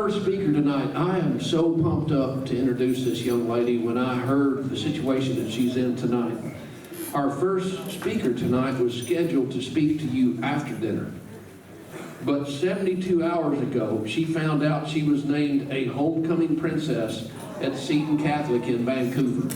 first speaker tonight, I am so pumped up to introduce this young lady when I heard the situation that she's in tonight. Our first speaker tonight was scheduled to speak to you after dinner. But 72 hours ago, she found out she was named a homecoming princess at Seton Catholic in Vancouver.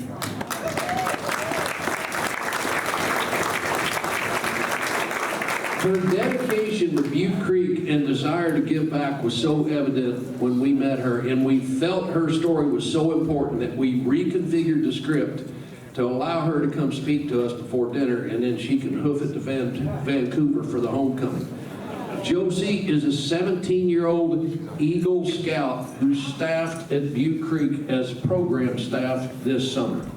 Her dedication to Butte Creek and desire to give back was so evident when we met her, and we felt her story was so important that we reconfigured the script to allow her to come speak to us before dinner, and then she can hoof it to Vancouver for the homecoming. Josie is a 17-year-old Eagle Scout who staffed at Butte Creek as program staff this summer.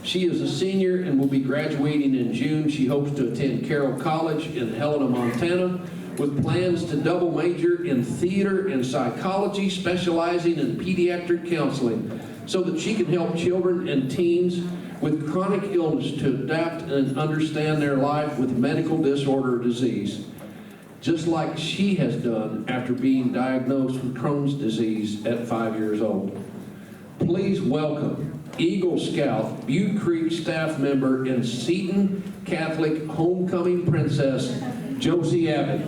She is a senior and will be graduating in June. She hopes to attend Carroll College in Helena, Montana, with plans to double major in theater and psychology, specializing in pediatric counseling, so that she can help children and teens with chronic illness to adapt and understand their life with medical disorder or disease, just like she has done after being diagnosed with Crohn's disease at 5 years old. Please welcome Eagle Scout, Butte Creek staff member, and Seton Catholic homecoming princess, Josie Abbott.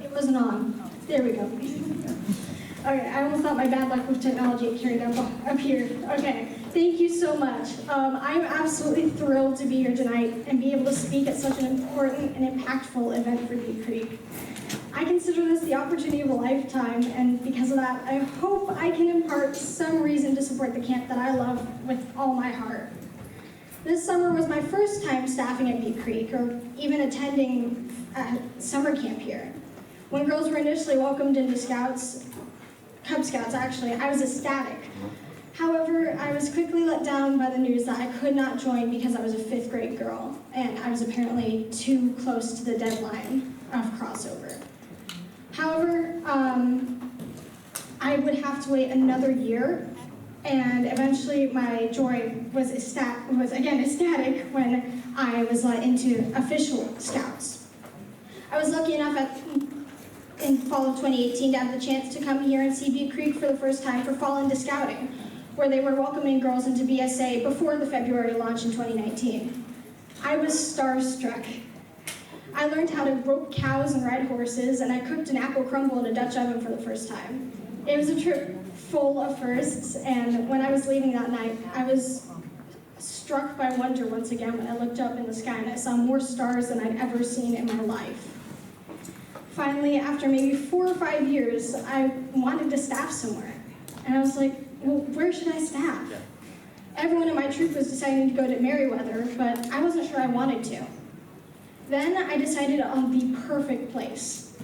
It wasn't on. There we go. Okay, I almost thought my bad luck with technology had carried up here. Okay, thank you so much. I'm absolutely thrilled to be here tonight and be able to speak at such an important and impactful event for Butte Creek. I consider this the opportunity of a lifetime, and because of that, I hope I can impart some reason to support the camp that I love with all my heart. This summer was my first time staffing at Butte Creek, or even attending summer camp here. When girls were initially welcomed into Scouts, Cub Scouts actually, I was ecstatic. However, I was quickly let down by the news that I could not join because I was a 5th grade girl, and I was apparently too close to the deadline of crossover. However, I would have to wait another year, and eventually my joy was again ecstatic when I was let into official Scouts. I was lucky enough in fall of 2018 to have the chance to come here and see Butte Creek for the first time for Fall into Scouting, where they were welcoming girls into BSA before the February launch in 2019. I was starstruck. I learned how to rope cows and ride horses, and I cooked an apple crumble in a Dutch oven for the first time. It was a trip full of firsts, and when I was leaving that night, I was struck by wonder once again when I looked up in the sky and I saw more stars than I'd ever seen in my life. Finally, after maybe 4 or 5 years, I wanted to staff somewhere. And I was like, well, where should I staff? Everyone in my troop was deciding to go to Merriweather, but I wasn't sure I wanted to. Then I decided on the perfect place.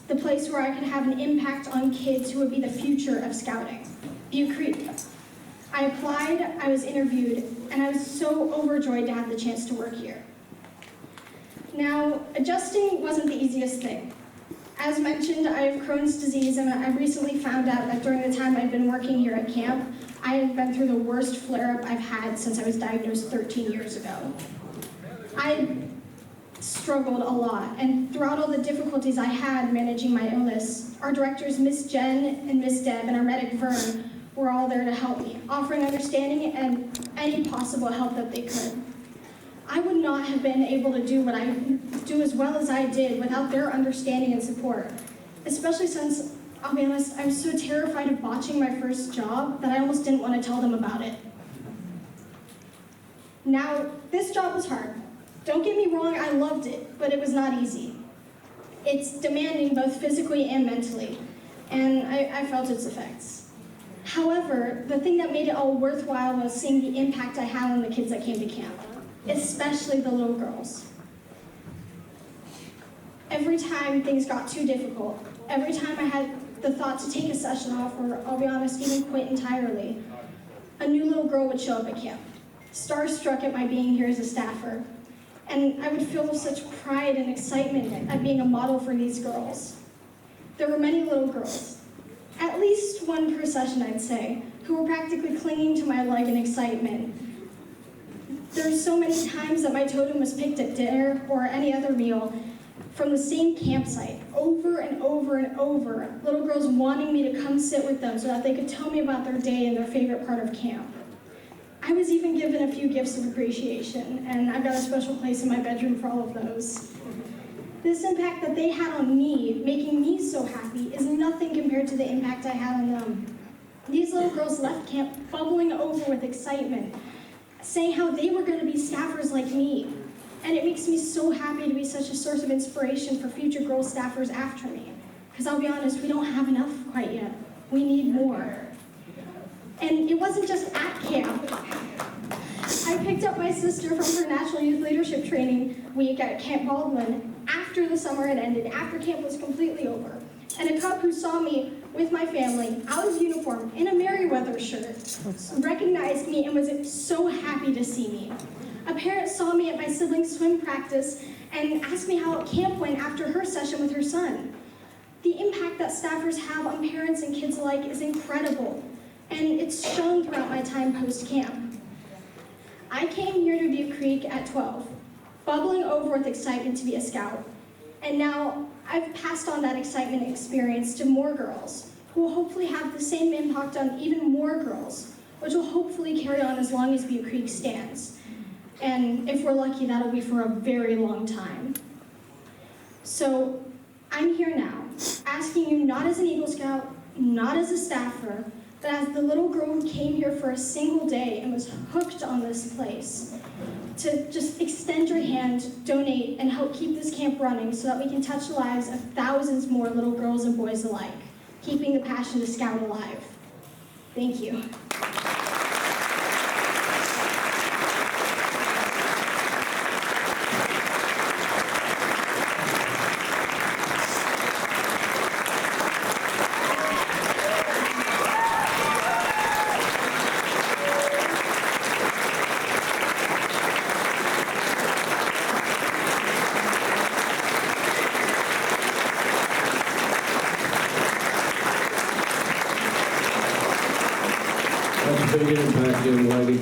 The place where I could have an impact on kids who would be the future of Scouting, Butte Creek. I applied, I was interviewed, and I was so overjoyed to have the chance to work here. Now, adjusting wasn't the easiest thing. As mentioned, I have Crohn's disease, and I recently found out that during the time I'd been working here at camp, I had been through the worst flare-up I've had since I was diagnosed 13 years ago. I struggled a lot, and throughout all the difficulties I had managing my illness, our directors, Miss Jen and Miss Deb, and our medic Vern, were all there to help me, offering understanding and any possible help that they could. I would not have been able to do as well as I did without their understanding and support, especially since, I'll be honest, I was so terrified of botching my first job that I almost didn't want to tell them about it. Now, this job was hard. Don't get me wrong, I loved it, but it was not easy. It's demanding both physically and mentally, and I felt its effects. However, the thing that made it all worthwhile was seeing the impact I had on the kids that came to camp, especially the little girls. Every time things got too difficult, every time I had the thought to take a session off, or I'll be honest, even quit entirely, a new little girl would show up at camp, starstruck at my being here as a staffer. and I would feel such pride and excitement at being a model for these girls. There were many little girls, at least one per session I'd say, who were practically clinging to my leg in excitement. There's so many times that my totem was picked at dinner or any other meal from the same campsite, over and over and over, little girls wanting me to come sit with them so that they could tell me about their day and their favorite part of camp. I was even given a few gifts of appreciation, and I've got a special place in my bedroom for all of those. This impact that they had on me, making me so happy, is nothing compared to the impact I had on them. These little girls left camp bubbling over with excitement, saying how they were going to be staffers like me. And it makes me so happy to be such a source of inspiration for future girl staffers after me. Because I'll be honest, we don't have enough quite yet. We need more. And it wasn't just at camp. I picked up my sister from her National Youth Leadership Training week at Camp Baldwin after the summer had ended, after camp was completely over. And a cub who saw me with my family, out of uniform, in a Merriweather shirt, recognized me and was so happy to see me. A parent saw me at my siblings' swim practice and asked me how camp went after her session with her son. The impact that staffers have on parents and kids alike is incredible, and it's shown throughout my time post-camp. I came here to Butte Creek at 12, bubbling over with excitement to be a scout, and now I've passed on that excitement and experience to more girls, who will hopefully have the same impact on even more girls, which will hopefully carry on as long as Butte Creek stands. And if we're lucky, that'll be for a very long time. So I'm here now, asking you not as an Eagle Scout, not as a staffer, but as the little girl who came here for a single day and was hooked on this place, to just extend your hand, donate, and help keep this camp running so that we can touch the lives of thousands more little girls and boys alike, keeping the passion to scout alive. Thank you. That's a big impact, young lady.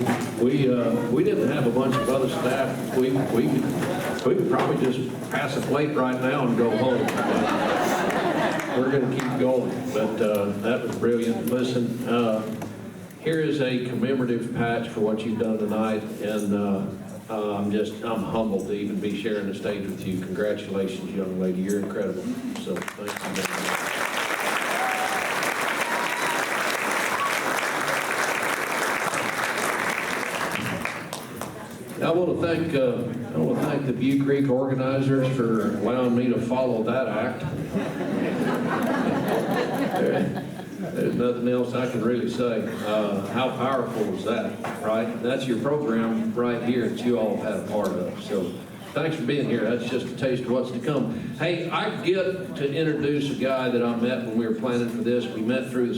We didn't have a bunch of other staff. We could probably just pass a plate right now and go home. We're going to keep going, but that was brilliant. Listen, here is a commemorative patch for what you've done tonight, and I'm humbled to even be sharing the stage with you. Congratulations, young lady. You're incredible. So thank you very much. I want to thank the Butte Creek organizers for allowing me to follow that act. There's nothing else I can really say. How powerful is that, right? That's your program right here that you all had a part of. So thanks for being here. That's just a taste of what's to come. Hey, I get to introduce a guy that I met when we were planning for this. We met through the